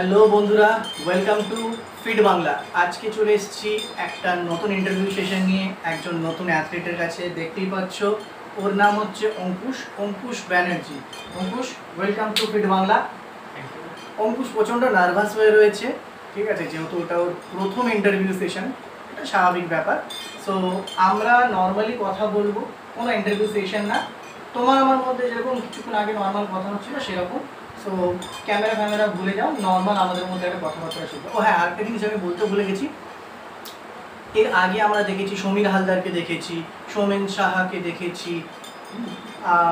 Hello বন্ধুরা, welcome to fit Bangla. আজকে চলে এসেছি একটা নতুন ইন্টারভিউ সেশন নিয়ে একজন নতুন অ্যাথলিটের কাছে। দেখতেই পাচ্ছ, ওর নাম হচ্ছে Ankush Banerjee. Ankush, welcome to fit Bangla. Ankush প্রচণ্ড নার্ভাস হয়ে রয়েছে, ঠিক আছে, যেহেতু ওটা ওর প্রথম ইন্টারভিউ সেশন। এটা স্বাভাবিক ব্যাপার। সো আমরা নর্মালি কথা বলবো, কোনো ইন্টারভিউ সেশন না। তোমার আমার মধ্যে যেরকম কিছুক্ষণ আগে নর্মাল কথা হচ্ছিল সেরকম। সো ক্যামেরা ভুলে যাও, নর্মাল আমাদের মধ্যে একটা কথাবার্তা শিখবো। ও হ্যাঁ, আরেকটা জিনিস আমি বলতে ভুলে গেছি। এর আগে আমরা দেখেছি সমীর হালদারকে দেখেছি, সৌমেন সাহাকে দেখেছি,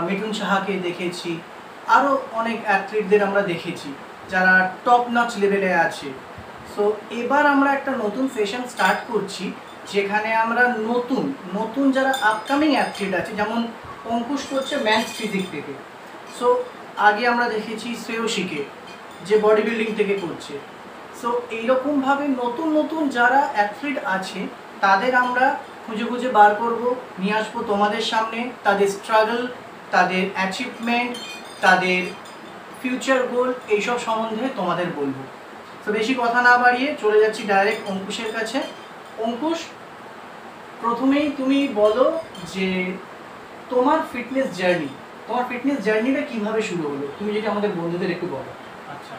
মিঠুন সাহাকে দেখেছি, আরও অনেক অ্যাথলিটদের আমরা দেখেছি যারা টপ নচ লেভেলে আছে। সো এবার আমরা একটা নতুন সেশন স্টার্ট করছি, যেখানে আমরা নতুন যারা আপকামিং অ্যাথলিট আছে, যেমন অঙ্কুশ করছে ম্যাথস ফিজিক থেকে। সো আগে আমরা দেখেছি শ্রেয়সীকে, যে বডি বিল্ডিং থেকে করছে। সো এইরকমভাবে নতুন যারা অ্যাথলিট আছে তাদের আমরা খুঁজে বার করব, নিয়ে আসবো তোমাদের সামনে। তাদের স্ট্রাগল, তাদের অ্যাচিভমেন্ট, তাদের ফিউচার গোল, এইসব সম্বন্ধে তোমাদের বলবো। তো বেশি কথা না বাড়িয়ে চলে যাচ্ছি ডাইরেক্ট অঙ্কুশের কাছে। অঙ্কুশ, প্রথমেই তুমি বলো যে তোমার ফিটনেস জার্নিটা কিভাবে শুরু হলো, তুমি যদি আমাদের বন্ধুদের একটু বলো। আচ্ছা,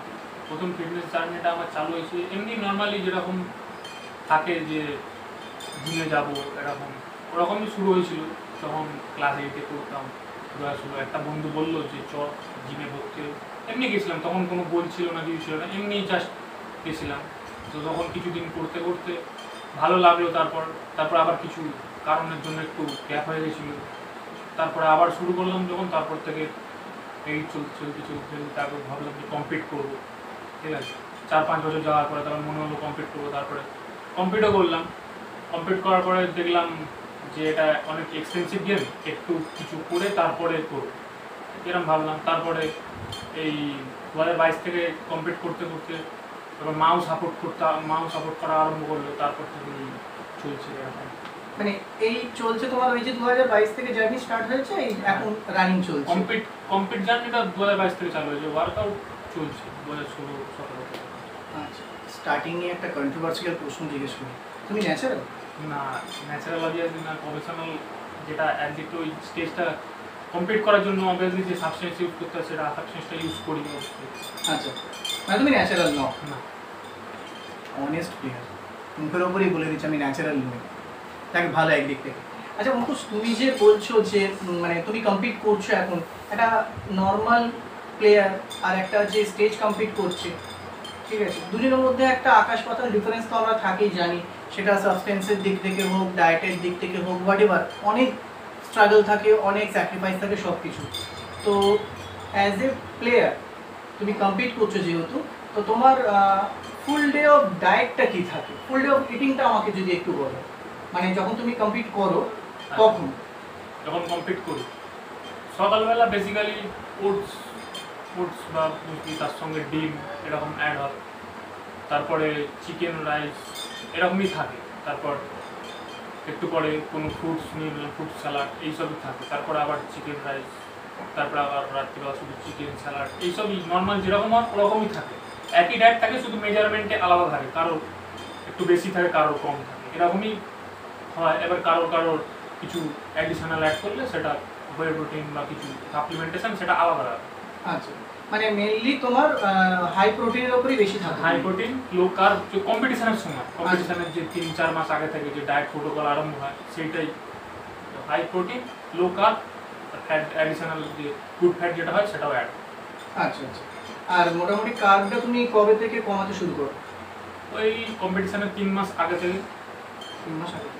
প্রথম ফিটনেস জার্নিটা আমার চালু হয়েছে এমনি নর্মালি যেরকম থাকে যে জিমে যাব, ওরকমই শুরু হয়েছিল। যখন ক্লাস 8-এ পড়তাম, একটা বন্ধু বললো যে চ জিমে ভর্তি। এমনি গেছিলাম, তখন কোনো গোল ছিল না, কিছু ছিল না, এমনি জাস্ট গেছিলাম। তো তখন কিছুদিন করতে ভালো লাগলো। তারপর আবার কিছু কারণের জন্য একটু গ্যাপ হয়ে গেছিলো। তারপরে আবার শুরু করলাম যখন, তারপর থেকে এই চলতে তারপর ভাবলাম যে কমপ্লিট করবো। ঠিক আছে, 4-5 বছর যাওয়ার পরে তারপর মনে হলো কমপ্লিট করবো। তারপরে কমপ্লিটও করলাম। কমপ্লিট করার পরে দেখলাম যে এটা অনেক এক্সপেন্সিভ গেম, একটু কিছু করে তারপরে করবো এরকম ভাবলাম। তারপরে এই 2022 থেকে কমপ্লিট করতে তারপর মাও সাপোর্ট করা আরম্ভ করলো। তারপর থেকে চলছে এরকম। মানে এই চলছে তোমার, ওই যে 2022 থেকে জার্নি স্টার্ট হয়েছে, এই এখন রানিং চলছে। কমপ্লিট জার্নিটা 2022 থেকে চালু হয়েছে, ওয়ার্কআউট চলছে 2016-17 থেকে। আচ্ছা, স্টার্টিং নিয়ে একটা কন্ট্রোভার্সিয়াল প্রশ্ন জিজ্ঞেস করি, তুমি ন্যাচারাল? না, ন্যাচারাল অবভিয়াসলি না, প্রফেশনাল। যেটা একদিকে ওই স্টেজটা কমপ্লিট করার জন্য অবভিয়াসলি যে সাবস্টেন্স ইউজ করতে হয়, সেটা সাবস্টেন্সটা ইউজ করি অবশ্যই। আচ্ছা, মানে তুমি ন্যাচারাল নও? না। অনেস্ট প্লেয়ার, মুখের ওপরেই বলে দিচ্ছি আমি ন্যাচারাল নই। তাকে ভালো একদিক থেকে। আচ্ছা অঙ্কুশ, তুমি যে বলছো যে মানে তুমি কমপ্লিট করছো এখন, একটা নর্মাল প্লেয়ার আর একটা যে স্টেজ কমপ্লিট করছে, ঠিক আছে, দুজনের মধ্যে একটা আকাশ পাতাল ডিফারেন্স তো আমরা থাকেই জানি। সেটা সাবস্টেন্সের দিক থেকে হোক, ডায়েটের দিক থেকে হোক, হোয়াট এভার, অনেক স্ট্রাগল থাকে, অনেক স্যাক্রিফাইস থাকে, সব কিছু। তো অ্যাজ এ প্লেয়ার তুমি কমপ্লিট করছো যেহেতু, তো তোমার ফুল ডে অফ ডায়েটটা কী থাকে, ফুল ডে অফ ইটিংটা আমাকে যদি একটু বলো। মানে যখন তুমি কমপ্লিট করো তখন? যখন কমপ্লিট করি সকালবেলা বেসিক্যালি ওটস বা মুরগি, তার সঙ্গে ডিম এরকম অ্যাড হয়। তারপরে চিকেন, রাইস এরকমই থাকে। তারপর একটু পরে কোনো ফ্রুটস নিয়ে নিলাম, ফ্রুট স্যালাড এইসবই থাকে। তারপরে আবার চিকেন, রাইস, তারপরে আবার রাত্রিবেলা শুধু চিকেন, স্যালাড, এইসবই নর্মাল যেরকম হয় ওরকমই থাকে। একই ডায়েট থাকে, শুধু মেজারমেন্টে আলাদা থাকে, কারোর একটু বেশি থাকে, কারোর কম থাকে, এরকমই হয়। এবার কারোর কিছু অ্যাডিশনাল অ্যাড করলে সেটা ওয়ে প্রোটিন বা কিছু সাপ্লিমেন্টেশন, সেটা আলাদা রাখে। আচ্ছা, মানে মেইনলি তোমার হাই প্রোটিনের উপরই বেশি থাকে? High protein, low carb. যে কম্পিটিশনের সময়, কম্পিটিশনের যে 3-4 মাস আগে থেকে যে ডায়েট প্রোটোকল আরম্ভ হয়, সেইটাই high protein, low carb, fat additional যে গুড ফ্যাট যেটা হয় সেটাও অ্যাড। আচ্ছা আচ্ছা, আর মোটামুটি কার্বটা তুমি কবে থেকে কমাতে শুরু করো? ওই কম্পিটিশনের 3 মাস আগে থেকে। 3 মাস আগে।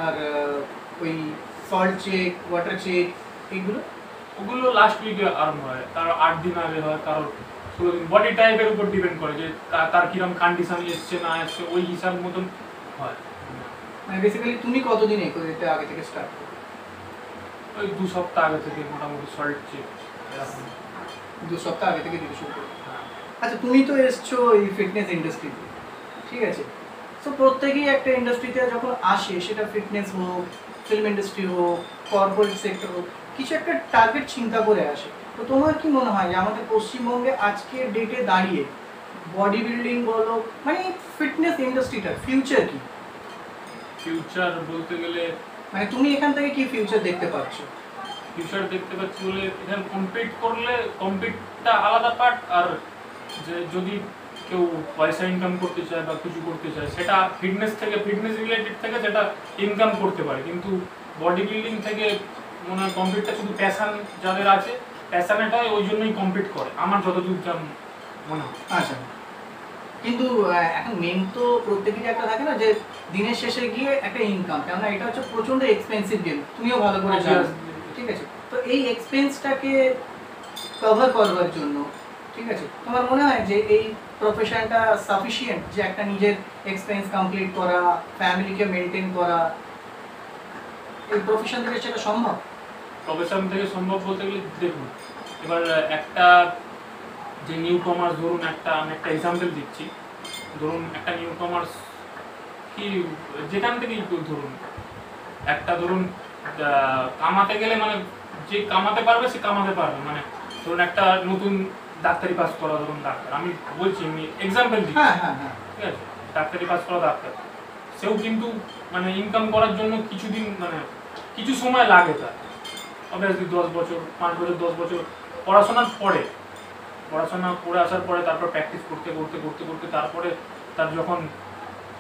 আর ওই সল্ট চেক, ওয়াটার চেক, ওগুলো লাস্ট উইকে আরম্ভ হয়, তার 8 দিন আগে হয়, কারোর 16 দিন। বডি টাইপের উপর ডিপেন্ড করে যে তার কিরকম কন্ডিশন এসছে না এসছে, ওই হিসাব মতন হয়। মানে বেসিক্যালি তুমি কতদিন এটা আগে থেকে স্টার্ট করো? ওই 2 সপ্তাহ আগে থেকে মোটামুটি সল্ট চেক এরকম। 2 সপ্তাহ আগে থেকে দিতে শুরু করো? আচ্ছা, তুমি তো এসছো এই ফিটনেস ইন্ডাস্ট্রিতে, ঠিক আছে। সো প্রত্যেকেই একটা ইন্ডাস্ট্রিতে যখন আসে, সেটা ফিটনেস হোক, ফিল্ম ইন্ডাস্ট্রি হোক, কর্পোরেট সেক্টর হোক, কিছু একটা টার্গেট চিন্তা করে আসে। তো তোমার কি মনে হয় যে আমাদের পশ্চিমবঙ্গে আজকের ডেটে দাঁড়িয়ে বডি বিল্ডিং বলো, মানে ফিটনেস ইন্ডাস্ট্রিটার ফিউচার কি? ফিউচার বলতে গেলে মানে তুমি এখান থেকে কি ফিউচার দেখতে পাচ্ছ? ফিউচার দেখতে পাচ্ছি বলে এখানে কম্পিট করলে কম্পিটটা আলাদা পার্ট, আর যে যদি কেউ পয়সা ইনকাম করতে চায় বা কিছু করতে চায় সেটা ফিটনেস রিলেটেড থেকে সেটা ইনকাম করতে পারে, কিন্তু বডি বিল্ডিং থেকে মনে হয় কম্পিটটা শুধু প্যাশান যাদের আছে প্যাশানেট হয় ওই জন্যই কম্পিট করে আমার যতদূর যা মনে হয়। আচ্ছা, কিন্তু এখন মেন তো প্রত্যেকেরই একটা থাকে না যে দিনের শেষে গিয়ে একটা ইনকাম, কেননা এটা হচ্ছে প্রচন্ড এক্সপেন্সিভ গেম, তুমিও ভালো করে জানো, ঠিক আছে? তো এই এক্সপেন্সটাকে কভার করবার জন্য, ঠিক আছে, তোমার মনে হয় যে এই প্রফেশনটা সাফিসিয়েন্ট যে একটা নিজের এক্সপেন্স কমপ্লিট করা, ফ্যামিলিকে মেনটেন করা, এই প্রফেশন থেকে সেটা সম্ভব? প্রফেশন থেকে সম্ভব বলতে গেলে দেখুন, এবার একটা যে নিউ কমার্স, ধরুন আমি একটা এক্সাম্পল দিচ্ছি, ধরুন একটা নিউ কমার্স কি যেখান থেকেই ধরুন একটা ধরুন কামাতে গেলে মানে যে কামাতে পারবে সে কামাতে পারবে, মানে ধরুন একটা নতুন ডাক্তারি পাস করা, ধরুন ডাক্তার, আমি বলছি এমনি এক্সাম্পল দিচ্ছি, ঠিক আছে, ডাক্তারি পাস করা ডাক্তার, সেও কিন্তু মানে ইনকাম করার জন্য কিছুদিন মানে কিছু সময় লাগে তার, অবভিয়াসলি 10 বছর 5 বছর 10 বছর পড়াশোনা করে আসার পরে তারপর প্র্যাকটিস করতে করতে করতে করতে তারপরে তার যখন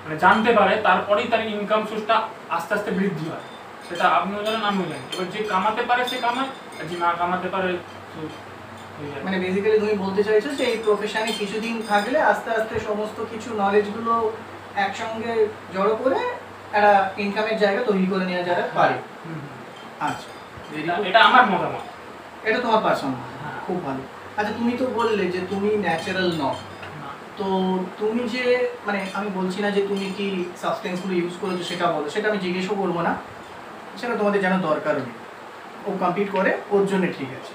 মানে জানতে পারে তারপরেই তার ইনকাম সোর্সটা আস্তে আস্তে বৃদ্ধি হয়, সেটা আপনিও জানেন আমিও জানি। এবার যে কামাতে পারে সে কামায়, আর যে না কামাতে পারে মানে বেসিক্যালি তুমি বলতে চাইছো যে এই প্রফেশনে কিছুদিন থাকলে আস্তে আস্তে সমস্ত কিছু নলেজগুলো একসঙ্গে জড়ো করে একটা ইনকামের জায়গা তৈরি করে নেওয়া যায় পারে। আচ্ছা, এটা আমার মতামত, এটা তোমার পার্সোনাল, খুব ভালো। আচ্ছা, তুমি তো বললে যে তুমি ন্যাচারাল নও, তো তুমি যে মানে আমি বলছি না যে তুমি কি সাবস্টেন্সগুলো ইউজ করেছো সেটা বলো, সেটা আমি জিজ্ঞেসও করবো না, সেটা তোমাদের জানার দরকারও নেই, ও কমপ্লিট করে ওর জন্য ঠিক আছে।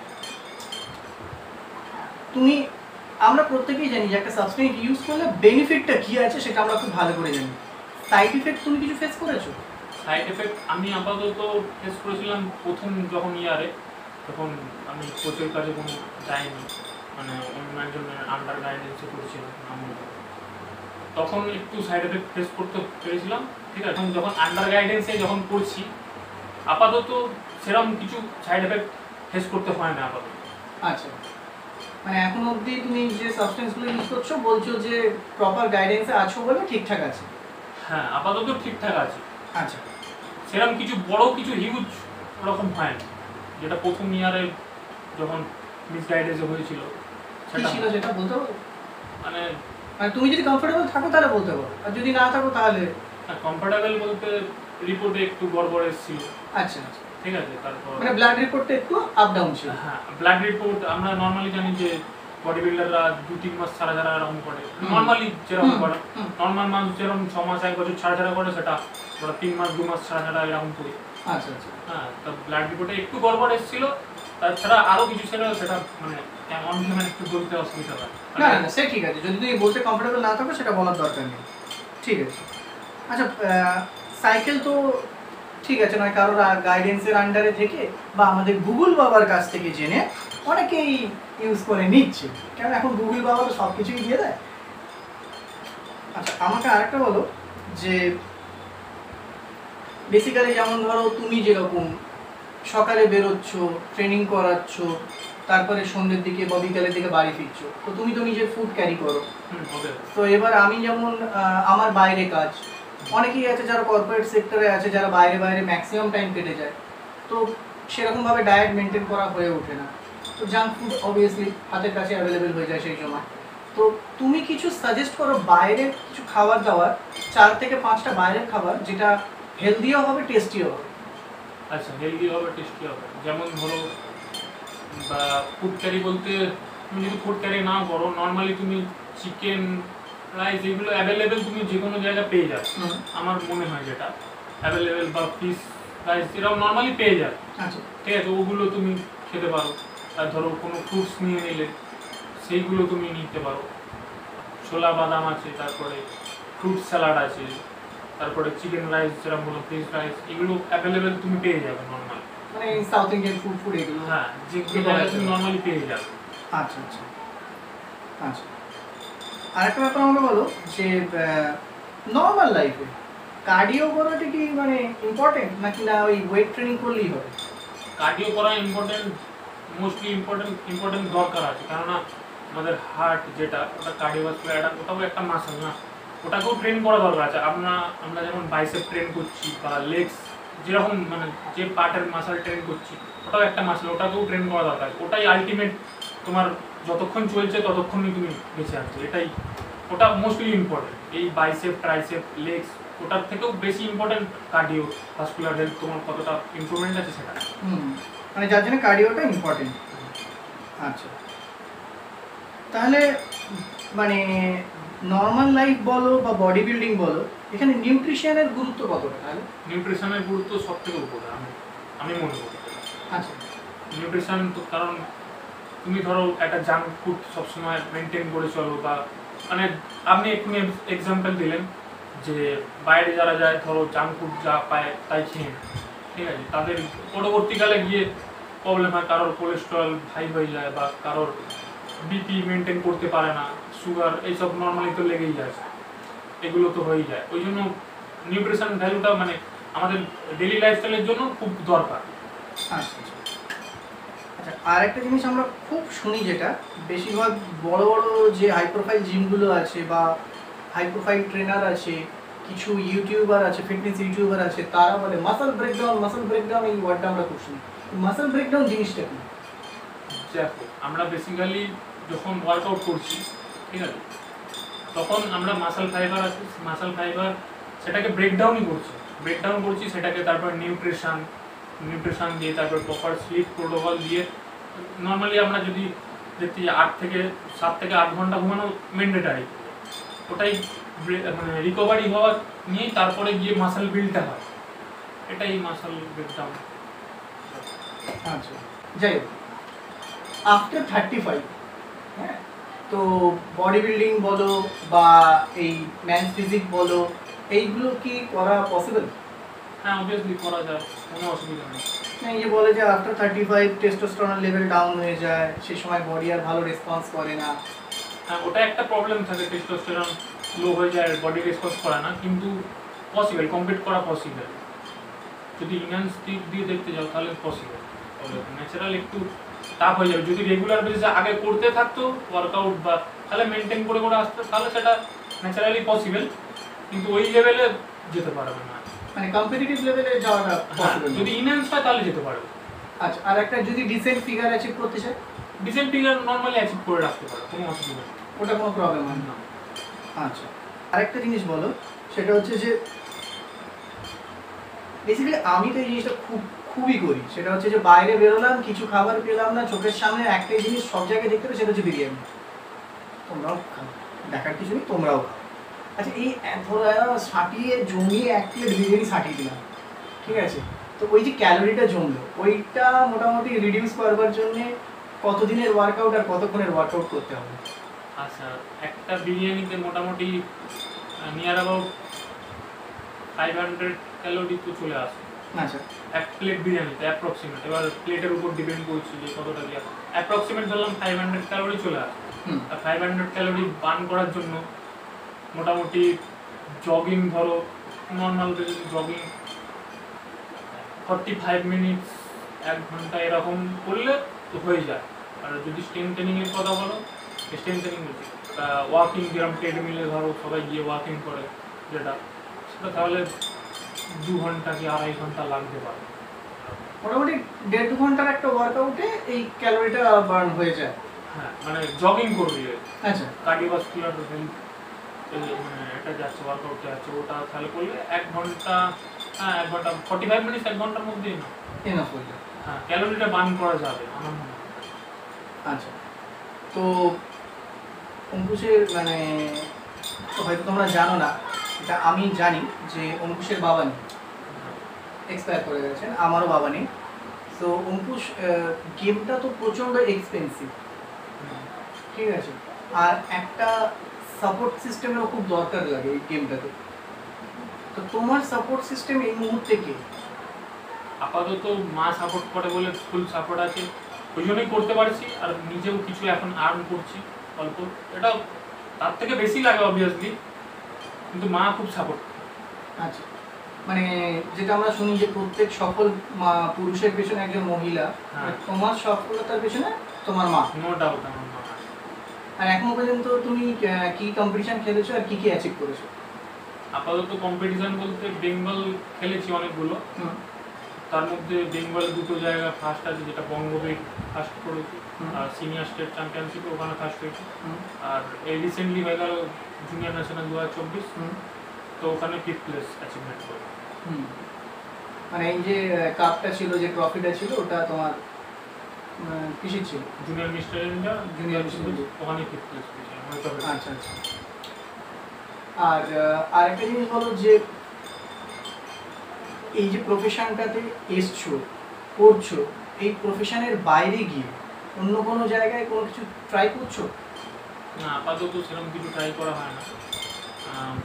আমরা প্রত্যেকেই জানি যে একটা সাবস্টেন্স ইউজ করলে বেনিফিটটা কি আছে সেটা আমরা খুব ভালো করে জানি। সাইড ইফেক্ট তুমি কিছু ফেস করেছো? সাইড এফেক্ট আমি আপাতত ফেস করেছিলাম প্রথম যখন ইয়ারে, তখন আমি কোচের কাছে কোনো যাইনি, মানে অন্য একজনের আন্ডার গাইডেন্সে করেছিলাম আমি, তখন একটু সাইড এফেক্ট ফেস করতে পেরেছিলাম, ঠিক আছে। যখন আন্ডার গাইডেন্সে যখন করছি আপাতত সেরকম কিছু সাইড এফেক্ট ফেস করতে হয় না আপাতত। আচ্ছা, মানে এখন অবধি তুমি যে সাবস্টেন্সগুলো ইউজ করছো বলছো যে প্রপার গাইডেন্সে আছো বলে ঠিকঠাক আছে? হ্যাঁ, আপাতত ঠিকঠাক আছে। আচ্ছা, সেরকম কিছু বড় কিছু হিউজ ওরকম হয় না, যেটা প্রথম ইয়ারে যখন মিসগাইডেন্সে হয়েছিল সেটা ছিল, যেটা বলতে পারো? মানে তুমি যদি কমফোর্টেবল থাকো তাহলে বলতে পারো, আর যদি না থাকো তাহলে? কমফোর্টেবল বলতে রিপোর্টে একটু গড়বড় এসেছিল। আচ্ছা আচ্ছা, ঠিক আছে। তারপর মানে ব্লাড রিপোর্টটা একটু আপ ডাউন ছিল? হ্যাঁ, ব্লাড রিপোর্ট আমরা নর্মালি জানি যে বডি বিল্ডাররা 2-3 মাস ছাড়া ছাড়া এরকম করে, নর্মালি যেরকম করে, নর্মাল মানুষ যেরকম 6 মাস 1 বছর ছাড়া ছাড়া করে, সেটা ওরা 3 মাস 2 মাস ছাড়া ছাড়া এরকম করি। আচ্ছা আচ্ছা, হ্যাঁ, তো ব্লাড রিপোর্টে একটু গড়বড় এসেছিল, তাছাড়া আরও কিছু ছিল, সেটা মানে অন ক্যামেরা একটু বলতে অসুবিধা হয়। না না সে ঠিক আছে, যদি তুমি বলতে কমফোর্টেবল না থাকো সেটা বলার দরকার নেই, ঠিক আছে। আচ্ছা, সাইকেল তো ঠিক আছে, নয় কারোর গাইডেন্সের আন্ডারে থেকে বা আমাদের গুগল বাবার কাছ থেকে জেনে অনেকেই ইউজ করে নিচ্ছে, কারণ এখন গুগল বাবা তো সব কিছুই দিয়ে দেয়। আচ্ছা, আমাকে আরেকটা বলো যে বেসিক্যালি যেমন ধরো তুমি যেরকম সকালে বেরোচ্ছ, ট্রেনিং করাচ্ছ, তারপরে সন্ধ্যের দিকে বা বিকালের দিকে বাড়ি ফিরছো, তো তুমি তো নিজের ফুড ক্যারি করো। তো এবার আমি যেমন আমার বাইরে কাজ, অনেকেই আছে যারা কর্পোরেট সেক্টরে আছে, যারা বাইরে বাইরে ম্যাক্সিমাম টাইম কেটে যায়, তো সেরকমভাবে ডায়েট মেনটেন করা হয়ে ওঠে না, তো জাঙ্ক ফুড অবভিয়াসলি হাতের কাছে অ্যাভেলেবেল হয়ে যায় সেই সময়। তো তুমি কিছু সাজেস্ট করো বাইরের কিছু খাবার দাবার, 4 থেকে 5টা বাইরের খাবার যেটা হেলদিও হবে টেস্টিও হবে। আচ্ছা, হেলদি হবে টেস্টি হবে, যেমন ধরো বা ফুড ক্যারি বলতে তুমি যদি ফুড ক্যারি না করো, নর্মালি তুমি চিকেন রাইস এগুলো অ্যাভেলেবেল তুমি যে কোনো জায়গায় পেয়ে যাবে, আমার মনে হয় যেটা অ্যাভেলেবেল, বা ফিশ রাইস এরকম নর্মালি পেয়ে যাবে। আচ্ছা, ঠিক আছে, ওগুলো তুমি খেতে পারো। আর ধরো কোনো ফ্রুটস নিয়ে নিলে সেইগুলো তুমি নিতে পারো, ছোলা বাদাম আছে, তারপরে ফ্রুট স্যালাড আছে, তারপরে চিকেন রাইস যেরকম হলো, ফিশ রাইস, এগুলো অ্যাভেলেবেল তুমি পেয়ে যাবে নর্মালি, মানে সাউথ ইন্ডিয়ান ফুড এগুলো? হ্যাঁ, যেগুলো জায়গায় তুমি নর্মালি পেয়ে যাবে। আচ্ছা আচ্ছা আচ্ছা, আরেকটা ব্যাপার আমাকে বলো যে নর্মাল লাইফে কার্ডিও করাটা কি মানে ইম্পর্টেন্ট নাকি না ওই ওয়েট ট্রেনিং করলেই হবে? কার্ডিও করা ইম্পর্টেন্ট, মোস্টলি ইম্পর্টেন্ট দরকার আছে, কেননা আমাদের হার্ট যেটা ওটা কার্ডিওভাস্কুলার ওটাও একটা মাসল না, ওটাকেও ট্রেন করা দরকার আছে। আমরা যেমন বাইসেপ ট্রেন করছি বা লেগস যেরকম মানে যে পার্টের মাসল ট্রেন করছি ওটাও একটা মাসল, ওটাকেও ট্রেন করা দরকার। ওটাই আলটিমেট, তোমার যতক্ষণ চলছে ততক্ষণই তুমি বেঁচে আছো, এটাই ওটা মোস্টলি ইম্পর্টেন্ট। এই বাইসেপ ট্রাইসেপ লেগস ওটার থেকেও বেশি ইম্পর্টেন্ট কার্ডিও ভাস্কুলার হেলথ, তোমার কতটা ইমপ্রুভমেন্ট আছে সেটা। মানে যার জন্য কার্ডিওটা ইম্পর্টেন্ট। আচ্ছা, তাহলে মানে নর্মাল লাইফ বলো বা বডি বিল্ডিং বলো, এখানে নিউট্রিশনের গুরুত্ব কতটা? তাহলে নিউট্রিশনের গুরুত্ব সব থেকে উপরে আমি মনে করি। আচ্ছা, নিউট্রিশন তো, কারণ তুমি ধরো একটা জাঙ্ক ফুড সবসময় মেনটেন করে চলো, বা মানে আপনি এক্ষুনি এক্সাম্পল দিলেন যে বাইরে যারা যায় ধরো জাঙ্ক ফুড যা পায় তাই খেয়ে নেয়, ঠিক আছে, তাদের পরবর্তীকালে গিয়ে প্রবলেম হয়, কারোর কোলেস্ট্রল হাই হয়ে যায় বা কারোর বিপি মেনটেন করতে পারে না, সুগার, এইসব নর্মালি তো লেগেই যায়, এগুলো তো হয়েই যায়। ওই জন্য নিউট্রিশন ভ্যালুটা মানে আমাদের ডেইলি লাইফস্টাইলের জন্য খুব দরকার। আচ্ছা, আচ্ছা, আর একটা জিনিস আমরা খুব শুনি, যেটা বেশিরভাগ বড় বড় যে হাই প্রোফাইল জিমগুলো আছে বা হাই প্রোফাইল ট্রেনার আছে, কিছু ইউটিউবার আছে, ফিটনেস ইউটিউবার আছে, তারা বলে মাসল ব্রেকডাউন, এই ওয়ার্ডটা আমরা খুব শুনি। মাসল ব্রেকডাউন জিনিসটা কি? দেখো, আমরা বেসিক্যালি যখন ওয়ার্কআউট করছি, ঠিক আছে, তখন আমরা মাসল ফাইবার সেটাকে ব্রেকডাউন করছি, সেটাকে তারপর নিউট্রিশন দিয়ে, তারপর প্রপার স্লিপ প্রোটোকল দিয়ে। নর্মালি আমরা যদি দেখতে 7 থেকে 8 ঘন্টা ঘুমানো ম্যান্ডেটারি, ওটাই মানে রিকভারি হওয়া নিয়েই তারপরে গিয়ে মাসল বিল্ডটা হয়, এটাই মাসল ব্রেকডাউন। আচ্ছা, যাই হোক, আফটার 35, হ্যাঁ, তো বডি বিল্ডিং বলো বা এই ম্যান ফিজিক বলো, এইগুলো কি করা পসিবল? হ্যাঁ, অবভিয়াসলি করা যায়, কোনো অসুবিধা নেই। এই যে বলে যে আফটার 35 টেস্টোস্টেরন লেভেল ডাউন হয়ে যায়, সেই সময় বডি আর ভালো রেসপন্স করে না। হ্যাঁ, ওটা একটা প্রবলেম থাকে, টেস্টোস্টেরন লো হয়ে যায়, বডি রেসপন্স করে না, কিন্তু পসিবল, কমপ্লিট করা পসিবল। যদি ইনহ্যান্স দিক দিয়ে দেখতে যাও তাহলে পসিবল, ন্যাচারাল একটু টাফ হয়ে যাবে। যদি রেগুলার বেসিসে আগে করতে থাকতো ওয়ার্কআউট বা তাহলে মেনটেন করে আসতো, তাহলে সেটা ন্যাচারালি পসিবল, কিন্তু ওই লেভেলে যেতে পারবে না, মানে কম্পিটিটিভ লেভেলে যাওয়াটা পসিবল। যদি ইনহ্যান্স হয় তাহলে যেতে পারবে। আচ্ছা, আর একটা যদি ডিসেন্ট ফিগার অ্যাচিভ করতে চায়, ডিসেন্ট ফিগার নর্মালি অ্যাচিভ করে রাখতে পারে, কোনো অসুবিধা নেই, ওটা কোনো প্রবলেম হয় না। আচ্ছা, আরেকটা জিনিস বলো, সেটা হচ্ছে যে বেসিক্যালি আমি তো এই জিনিসটা খুবই করি, সেটা হচ্ছে যে বাইরে বেরোলাম, কিছু খাবার পেলাম না, চোখের সামনে একটাই জিনিস সব জায়গায় দেখতে হবে, সেটা হচ্ছে বিরিয়ানি। তোমরাও খাও, দেখার কিছু নেই, তোমরাও খাও। আচ্ছা, এই সাটিয়ে জমিয়ে 1 প্লেট বিরিয়ানি সাটিয়ে দিলাম, ঠিক আছে, তো ওই যে ক্যালোরিটা জমলো, ওইটা মোটামুটি রিডিউস করবার জন্য কতদিনের ওয়ার্কআউট আর কতক্ষণের ওয়ার্কআউট করতে হবে? আচ্ছা, একটা বিরিয়ানিতে মোটামুটি নিয়ার অ্যাবাউট 500 ক্যালোরি তো চলে আসে। আচ্ছা, এক প্লেট বিরিয়ানিতে অ্যাপ্রক্সিমেট, এবার প্লেটের উপর ডিপেন্ড করছি যে কতটা দিয়ে, অ্যাপ্রক্সিমেট ধরলাম 500 ক্যালোরি চলে আসে। আর 500 ক্যালোরি বার্ন করার জন্য মোটামুটি জগিং, ধরো নর্মাল জগিং 45 মিনিটস, 1 ঘন্টা এরকম করলে তো হয়ে যায়। আর যদি স্ট্রেংথ ট্রেনিংয়ের কথা বলো, স্ট্রেংথ ট্রেনিং বলছি, ওয়াকিং, যেরকম ট্রেডমিলে ধরো সবাই গিয়ে ওয়াকিং করে, যেটা সেটা তাহলে 2 ঘন্টা কি 2.5 ঘন্টা লাগতে পারে। মোটামুটি 1.5-2 ঘন্টার একটা ওয়ার্কআউটে এই ক্যালোরিটা বার্ন হয়ে যায়। হ্যাঁ, মানে জগিং করবি, আচ্ছা, কার্ডিওভাস্কুলার হেলথ মানে এটা যাচ্ছে, ওয়ার্কআউট যাচ্ছে, ওটা তাহলে করলে 1 ঘন্টা, হ্যাঁ 1 ঘন্টা 45 মিনিটস, 1 ঘন্টার মধ্যেই না এনাফ হয়ে যায়। হ্যাঁ, ক্যালোরিটা বার্ন করা যাবে আমার মনে হয়। আচ্ছা, তো অঙ্কুশের মানে হয়তো তোমরা জানো না, এটা আমি জানি যে অঙ্কুশের বাবা নেই, এক্সপায়ার করে গেছেন, আমারও বাবা নেই। তো অঙ্কুশ, গেমটা তো প্রচণ্ড এক্সপেন্সিভ, ঠিক আছে, আর একটা সাপোর্ট সিস্টেমেরও খুব দরকার লাগে এই গেমটাতে। তো তোমার সাপোর্ট সিস্টেম এই মুহূর্তে কি? আপাতত মা সাপোর্ট করে বলে ফুল সাপোর্ট আছে, ওই জন্যই করতে পারছি, আর নিজেও কিছু এখন আর্ন করছি অল্প, এটা তার থেকে বেশি লাগে অবভিয়াসলি, কিন্তু মা খুব সাপোর্ট। আচ্ছা, মানে যেটা আমরা শুনি যে প্রত্যেক সফল পুরুষের পেছনে একজন মহিলা, হ্যাঁ। তোমার সফলতার পেছনে তোমার মা। নো ডাউট আমার মা। আর এখনো পর্যন্ত তুমি কি কম্পিটিশন খেলেছো আর কি কি অ্যাচিভ করেছো? আপাতত কম্পিটিশন বলতে বেঙ্গল খেলেছি অনেকগুলো, তার মধ্যে বেঙ্গল 2টো জায়গা ফার্স্ট আছে, যেটা বঙ্গবীর ফার্স্ট করেছি, আর সিনিয়র স্টেট চ্যাম্পিয়নশিপে ওখানে ফার্স্ট হয়েছি। আর এই রিসেন্টলি হয়ে গেল জুনিয়র ন্যাশনাল 2024, তো ওখানে 5th প্লেস অ্যাচিভমেন্ট করি। মানে এই যে কাপটা ছিল, যে ট্রফিটা ছিল, ওটা তোমার কিসের ছিল? Junior mister India, junior mister India, ওখানে 5th প্লেস পেয়েছি। আচ্ছা আচ্ছা। আর আরেকটা জিনিস বলো, যে এই যে প্রফেশনটাতে এসছো, করছো, এই প্রফেশনের বাইরে গিয়ে অন্য কোনো জায়গায় কোনো কিছু ট্রাই করছো? না, আপাতত সেরকম কিছু ট্রাই করা হয় না।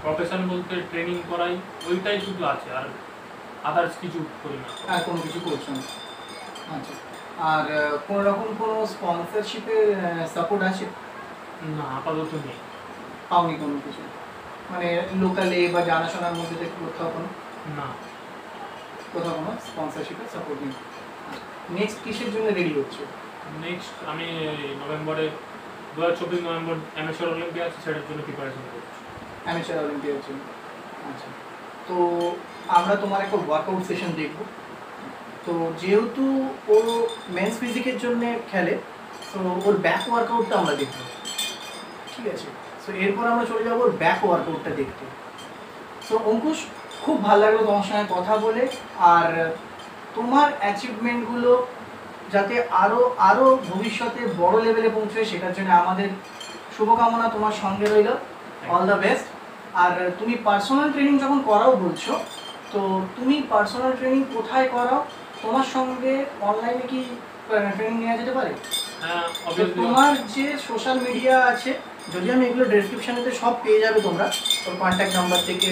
প্রফেশন বলতে ট্রেনিং করাই, ওইটাই শুধু আছে, আর আদার্স কিছু করি না। আর কোনো কিছু করছো না? আচ্ছা। আর কোনো রকম কোনো স্পন্সরশিপের সাপোর্ট আছে? না, আপাতত নেই। পাওনি কোনো কিছু, মানে লোকালে বা জানাশোনার মধ্যে থেকে কোথাও কোনো? না, কোথাও কোনো স্পন্সরশিপের সাপোর্ট নেই। নেক্সট কিসের জন্য রেডি হচ্ছে? নেক্সট আমি নভেম্বরে 2024 নভেম্বর অ্যামেচার অলিম্পিয়া আছে, সেটার জন্য প্রিপারেশন করছি। অ্যামেচার অলিম্পিয়ার জন্য। আচ্ছা, তো আমরা তোমার একটা ওয়ার্কআউট সেশন দেখব। তো যেহেতু ও মেন্স ফিজিকের জন্য খেলে, তো ওর ব্যাক ওয়ার্কআউটটা আমরা দেখব, ঠিক আছে? সো এরপর আমরা চলে যাবো ওর ব্যাক ওয়ার্কআউটটা দেখতে। সো অঙ্কুশ, খুব ভালো লাগলো তোমার সঙ্গে কথা বলে। আর তোমার অ্যাচিভমেন্টগুলো যাতে আরও আরও ভবিষ্যতে বড় লেভেলে পৌঁছয়, সেটার জন্য আমাদের শুভকামনা তোমার সঙ্গে রইল। All the best. আর তুমি পার্সোনাল ট্রেনিং যখন করাও বলছো, তো তুমি পার্সোনাল ট্রেনিং কোথায় করাও? তোমার সঙ্গে অনলাইনে কি ট্রেনিং নেওয়া যেতে পারে? হ্যাঁ, তো অবভিয়াসলি। তোমার যে সোশ্যাল মিডিয়া আছে, যদি আমি এগুলো ডেসক্রিপশানেতে সব পেয়ে যাবে তোমরা, তোর কন্ট্যাক্ট নাম্বার থেকে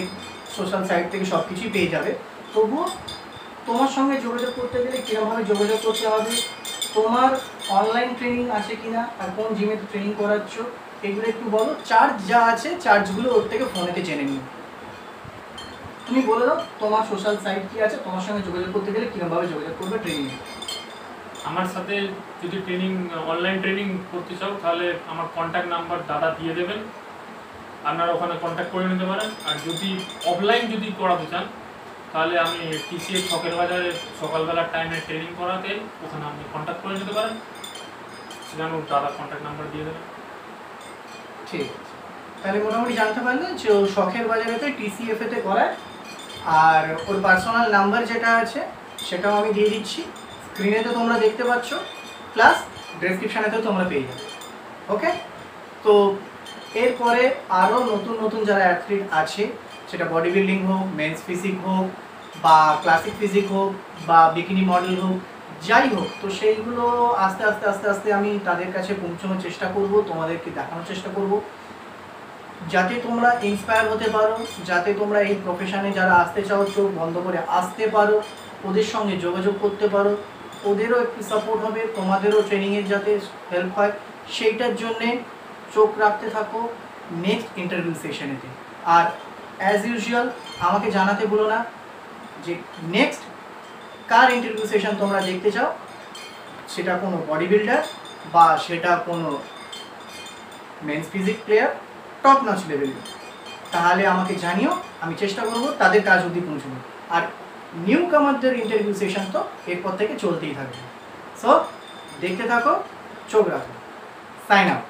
সোশ্যাল সাইট থেকে সব কিছুই পেয়ে যাবে। তবুও তোমার সঙ্গে যোগাযোগ করতে গেলে কীরকমভাবে যোগাযোগ করতে হবে, তোমার অনলাইন ট্রেনিং আছে কিনা, আর কোন জিমে ট্রেনিং করাচ্ছ, এগুলো একটু বলো। চার্জ যা আছে চার্জগুলো ওর থেকে ফোনেতে জেনে নিও। তুমি বলে দাও তোমার সোশ্যাল সাইট কি আছে, তোমার সঙ্গে যোগাযোগ করতে গেলে কীরকমভাবে যোগাযোগ করবে ট্রেনিংয়ে। আমার সাথে যদি অনলাইন ট্রেনিং করতে চাও, তাহলে আমার কন্ট্যাক্ট নাম্বার দাদা দিয়ে দেবেন, আপনারা ওখানে কন্ট্যাক্ট করে নিতে পারেন। আর যদি অফলাইন যদি করাতে চান, তাহলে আমি টিসিএস ছকের বাজারে সকালবেলার টাইমে ট্রেনিং করাতে, ওখানে আপনি কন্ট্যাক্ট করে নিতে পারেন, সেখানে দাদা কন্ট্যাক্ট নাম্বার দিয়ে দেবেন। ঠিক আছে, তাহলে মোটামুটি জানতে পারলেন যে ও শখের বাজারেতে টিসিএফএতে করায়। আর ওর পার্সোনাল নাম্বার যেটা আছে সেটাও আমি দিয়ে দিচ্ছি, স্ক্রিনে তো তোমরা দেখতে পাচ্ছ, প্লাস ডেসক্রিপশানেতেও তোমরা পেয়ে যাবে। ওকে, তো এরপরে আরও নতুন নতুন যারা অ্যাথলিট আছে, সেটা বডি বিল্ডিং হোক, মেন্স ফিজিক হোক, বা ক্লাসিক ফিজিক হোক, বা বিকিনি মডেল হোক, যাই হোক, তো সেইগুলো আস্তে আস্তে আস্তে আস্তে আমি তাদের কাছে পৌঁছানোর চেষ্টা করব, তোমাদেরকে দেখানোর চেষ্টা করব, যাতে তোমরা ইন্সপায়ার হতে পারো, যাতে তোমরা এই প্রফেশনে যারা আসতে চাও চোখ বন্ধ করে আসতে পারো, ওদের সঙ্গে যোগাযোগ করতে পারো, ওদেরও একটু সাপোর্ট হবে, তোমাদেরও ট্রেনিংয়ের যাতে হেল্প হয়, সেইটার জন্যে চোখ রাখতে থাকো নেক্সট ইন্টারভিউ সেশনেতে। আর অ্যাজ ইউজুয়াল আমাকে জানাতে ভুলো না যে নেক্সট কার ইন্টারভিউ সেশন তোমরা দেখতে চাও, সেটা কোনো বডি বিল্ডার বা সেটা কোনো men's physique player top notch লেভেলের, তাহলে আমাকে জানিও, আমি চেষ্টা করব তাদের কাজ অবধি পৌঁছানো। আর নিউ কামারদের ইন্টারভিউ সেশন তো এরপর থেকে চলতেই থাকবে। সো দেখতে থাকো, চোখ রাখো। Sign up.